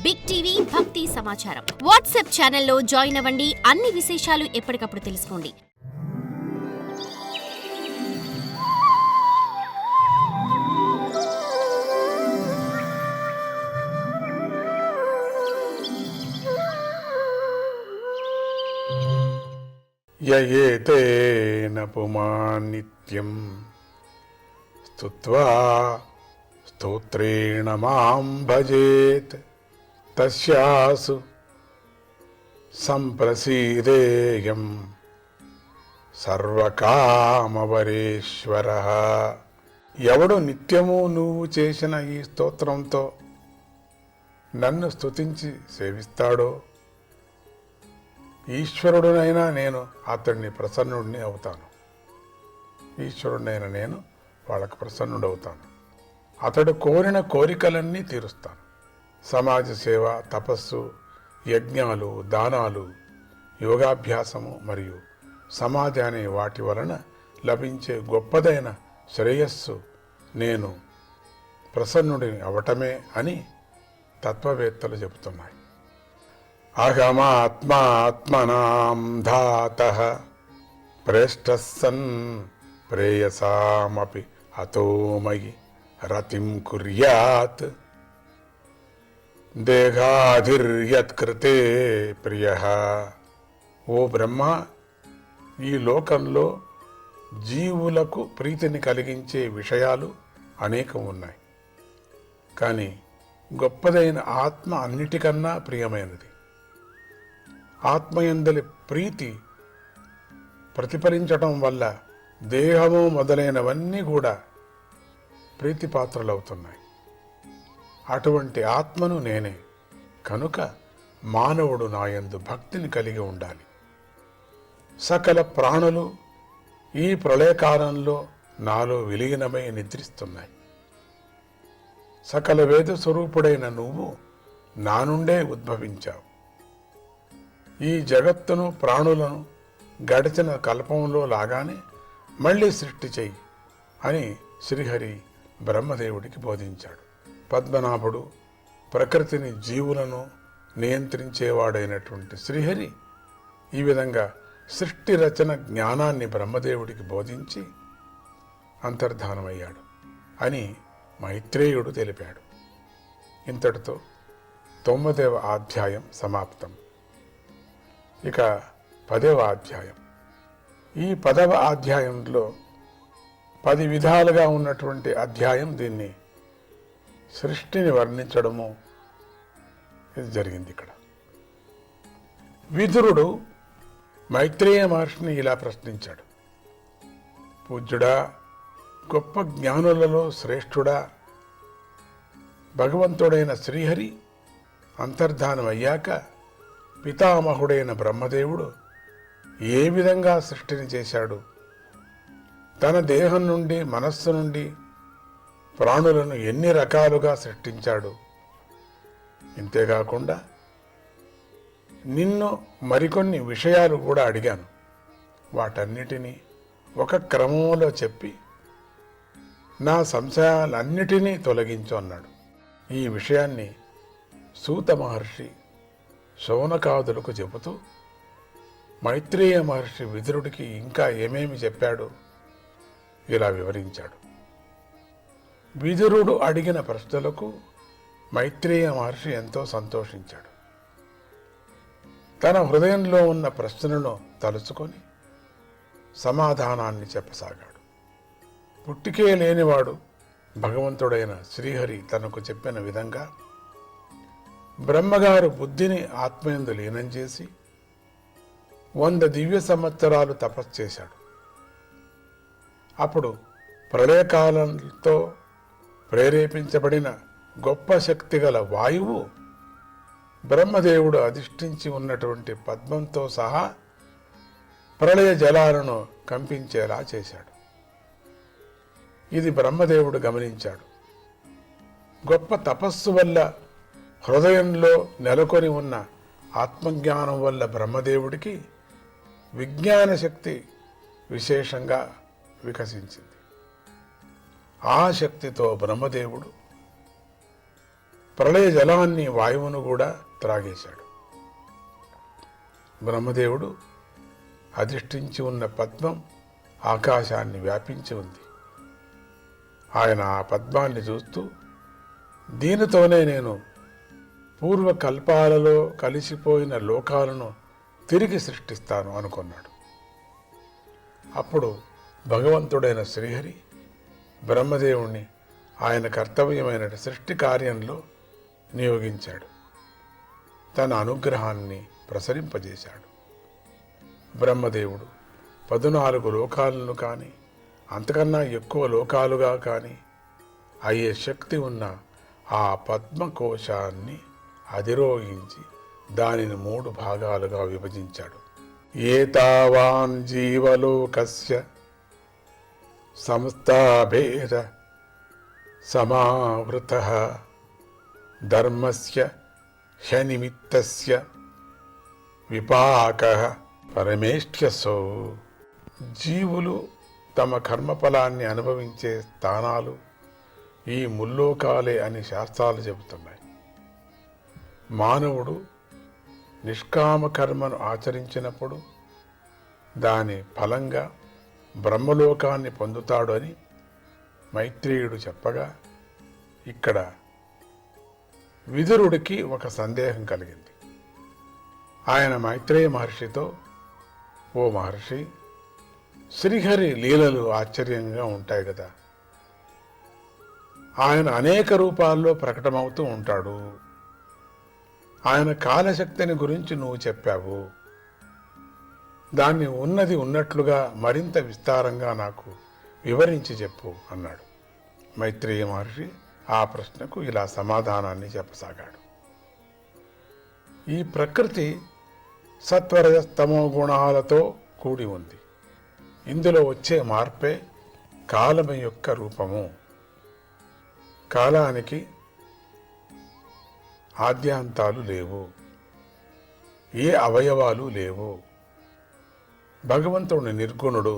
Big TV భక్తి సమాచారం WhatsApp ఛానల్లో జాయిన్ అవ్వండి. అన్ని విశేషాలు ఎప్పటికప్పుడు తెలుసుకోండి. యయేతేన పుమాన్ నిత్యం స్తుత్వా స్తోత్రేణ మాం భజేత్ తస్యాసు సంప్రసీదేయం సర్వకామవరేశ్వరః. ఎవడు నిత్యము నువ్వు చేసిన ఈ స్తోత్రంతో నన్ను స్తుతించి సేవిస్తాడో ఈశ్వరుడునైనా నేను అతడిని ప్రసన్నుడిని అవుతాను. ఈశ్వరుడైన నేను వాళ్ళకు ప్రసన్నుడవుతాను. అతడు కోరిన కోరికలన్నీ తీరుస్తాను. సమాజ సేవ, తపస్సు, యజ్ఞాలు, దానాలు, యోగాభ్యాసము మరియు సమాధి అనే వాటి వలన లభించే గొప్పదైన శ్రేయస్సు నేను ప్రసన్నుడిని అవటమే అని తత్వవేత్తలు చెబుతున్నాయి. అహమాత్మాత్మనాం ధాతః ప్రేష్టస్సన్ ప్రేయసామపి అతోమయి రతిం కుర్యాత్ దేహాధిర్యత్కృతే ప్రియః. ఓ బ్రహ్మ, ఈ లోకంలో జీవులకు ప్రీతిని కలిగించే విషయాలు అనేకం ఉన్నాయి. కానీ గొప్పదైన ఆత్మ అన్నిటికన్నా ప్రియమైనది. ఆత్మయందలి ప్రీతి ప్రతిఫలించటం వల్ల దేహము మొదలైనవన్నీ కూడా ప్రీతిపాత్రలవుతున్నాయి. అటువంటి ఆత్మను నేనే. కనుక మానవుడు నాయందు భక్తిని కలిగి ఉండాలి. సకల ప్రాణులు ఈ ప్రళయకాలంలో నాలో విలీనమై నిద్రిస్తున్నాయి. సకల వేద స్వరూపుడైన నువ్వు నా నుండే ఉద్భవించావు. ఈ జగత్తును, ప్రాణులను గడిచిన కల్పంలో లాగానే మళ్ళీ సృష్టి చెయ్యి అని శ్రీహరి బ్రహ్మదేవుడికి బోధించాడు. పద్మనాభుడు ప్రకృతిని, జీవులను నియంత్రించేవాడైనటువంటి శ్రీహరి ఈ విధంగా సృష్టి రచన జ్ఞానాన్ని బ్రహ్మదేవుడికి బోధించి అంతర్ధానమయ్యాడు అని మైత్రేయుడు తెలిపాడు. ఇంతటితో 9వ అధ్యాయం సమాప్తం. ఇక 10వ అధ్యాయం. ఈ 10వ అధ్యాయంలో 10 విధాలుగా ఉన్నటువంటి అధ్యాయం. దీన్ని సృష్టిని వర్ణించడము ఇది జరిగింది ఇక్కడ. విదురుడు మైత్రేయ మహర్షిని ఇలా ప్రశ్నించాడు. పూజ్యుడా, గొప్ప జ్ఞానులలో శ్రేష్ఠుడా, భగవంతుడైన శ్రీహరి అంతర్ధానమయ్యాక పితామహుడైన బ్రహ్మదేవుడు ఏ విధంగా సృష్టిని చేశాడు? తన దేహం నుండి, మనస్సు నుండి ప్రాణులను ఎన్ని రకాలుగా సృష్టించాడు? ఇంతేకాకుండా నిన్ను మరికొన్ని విషయాలు కూడా అడిగాను. వాటన్నిటినీ ఒక క్రమంలో చెప్పి నా సంశయాలన్నిటినీ తొలగించు అన్నాడు. ఈ విషయాన్ని సూత మహర్షి శౌనకాదులకు చెబుతూ మైత్రేయ మహర్షి విదురుడికి ఇంకా ఏమేమి చెప్పాడు ఇలా వివరించాడు. విదురుడు అడిగిన ప్రశ్నలకు మైత్రేయ మహర్షి ఎంతో సంతోషించాడు. తన హృదయంలో ఉన్న ప్రశ్నలను తలుచుకొని సమాధానాన్ని చెప్పసాగాడు. పుట్టికే లేనివాడు భగవంతుడైన శ్రీహరి తనకు చెప్పిన విధంగా బ్రహ్మగారు బుద్ధిని ఆత్మయందు లీనం చేసి 100 దివ్య సంవత్సరాలు తపస్సు చేశాడు. అప్పుడు ప్రళయకాలంతో ప్రేరేపించబడిన గొప్ప శక్తి గల వాయువు బ్రహ్మదేవుడు అధిష్ఠించి ఉన్నటువంటి పద్మంతో సహా ప్రళయ జలాలను కంపించేలా చేశాడు. ఇది బ్రహ్మదేవుడు గమనించాడు. గొప్ప తపస్సు వల్ల హృదయంలో నెలకొని ఉన్న ఆత్మజ్ఞానం వల్ల బ్రహ్మదేవుడికి విజ్ఞాన శక్తి విశేషంగా వికసించింది. ఆ శక్తితో బ్రహ్మదేవుడు ప్రళయ జలాన్ని వాయువును కూడా త్రాగేశాడు. బ్రహ్మదేవుడు అధిష్ఠించి ఉన్న పద్మం ఆకాశాన్ని వ్యాపించి ఉంది. ఆయన ఆ పద్మాన్ని చూస్తూ, దీనితోనే నేను పూర్వకల్పాలలో కలిసిపోయిన లోకాలను తిరిగి సృష్టిస్తాను అనుకున్నాడు. అప్పుడు భగవంతుడైన శ్రీహరి బ్రహ్మదేవుణ్ణి ఆయన కర్తవ్యమైన సృష్టి కార్యంలో నియోగించాడు. తన అనుగ్రహాన్ని ప్రసరింపజేశాడు. బ్రహ్మదేవుడు 14 లోకాలను కానీ అంతకన్నా ఎక్కువ లోకాలుగా కానీ అయ్యే శక్తి ఉన్న ఆ పద్మకోశాన్ని అధిరోహించి దానిని 3 భాగాలుగా విభజించాడు. ఏతావాన్ జీవలోకస్య సంస్థాభేద సమావృతః ధర్మస్య హ్యనిమిత్తస్య విపాకః పరమేష్ఠ్యసో. జీవులు తమ కర్మఫలాన్ని అనుభవించే స్థానాలు ఈ ముల్లోకాలే అని శాస్త్రాలు చెబుతున్నాయి. మానవుడు నిష్కామ కర్మను ఆచరించినప్పుడు దాని ఫలంగా బ్రహ్మలోకాన్ని పొందుతాడు అని మైత్రేయుడు చెప్పగా, ఇక్కడ విదురుడికి ఒక సందేహం కలిగింది. ఆయన మైత్రేయ మహర్షితో, ఓ మహర్షి, శ్రీహరి లీలలు ఆశ్చర్యంగా ఉంటాయి కదా, ఆయన అనేక రూపాల్లో ప్రకటమవుతూ ఉంటాడు. ఆయన కాలశక్తిని గురించి నువ్వు చెప్పావు, దాన్ని ఉన్నది ఉన్నట్లుగా మరింత విస్తారంగా నాకు వివరించి చెప్పు అన్నాడు. మైత్రేయ మహర్షి ఆ ప్రశ్నకు ఇలా సమాధానాన్ని చెప్పసాగాడు. ఈ ప్రకృతి సత్వరజస్తమో గుణాలతో కూడి ఉంది. ఇందులో వచ్చే మార్పే కాలము యొక్క రూపము. కాలానికి ఆద్యాంతాలు లేవు, ఏ అవయవాలు లేవు. భగవంతుడు నిర్గుణుడు,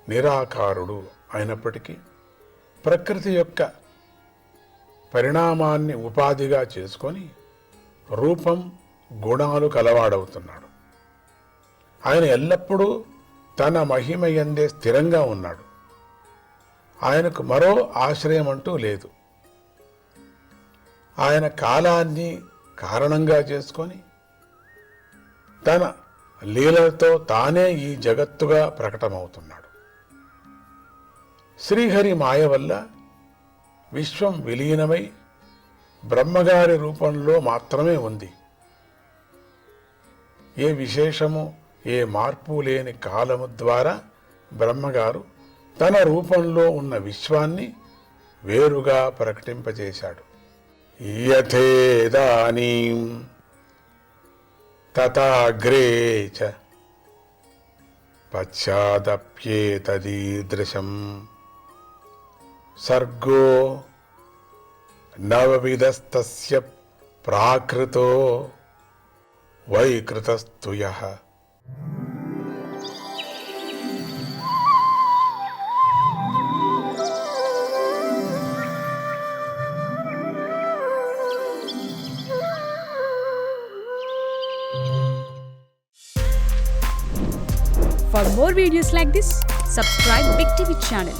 నిరాకారుడు అయినప్పటికీ ప్రకృతి యొక్క పరిణామాన్ని ఉపాధిగా చేసుకొని రూపం, గుణాలు కలవాడవుతున్నాడు. ఆయన ఎల్లప్పుడూ తన మహిమయందే స్థిరంగా ఉన్నాడు. ఆయనకు మరో ఆశ్రయం అంటూ లేదు. ఆయన కాలాన్ని కారణంగా చేసుకొని తన లీలలతో తానే ఈ జగత్తుగా ప్రకటమవుతున్నాడు. శ్రీహరి మాయ వల్ల విశ్వం విలీనమై బ్రహ్మగారి రూపంలో మాత్రమే ఉంది. ఏ విశేషము, ఏ మార్పు లేని కాలము ద్వారా బ్రహ్మగారు తన రూపంలో ఉన్న విశ్వాన్ని వేరుగా ప్రకటింపజేశాడు. యథేదానీం తథాగ్రే చ పశ్చాదప్యేతదీదృశం సర్గో నవవిధస్తస్య ప్రాకృతో వైకృతస్తు యః. For more videos like this, subscribe Big TV channel.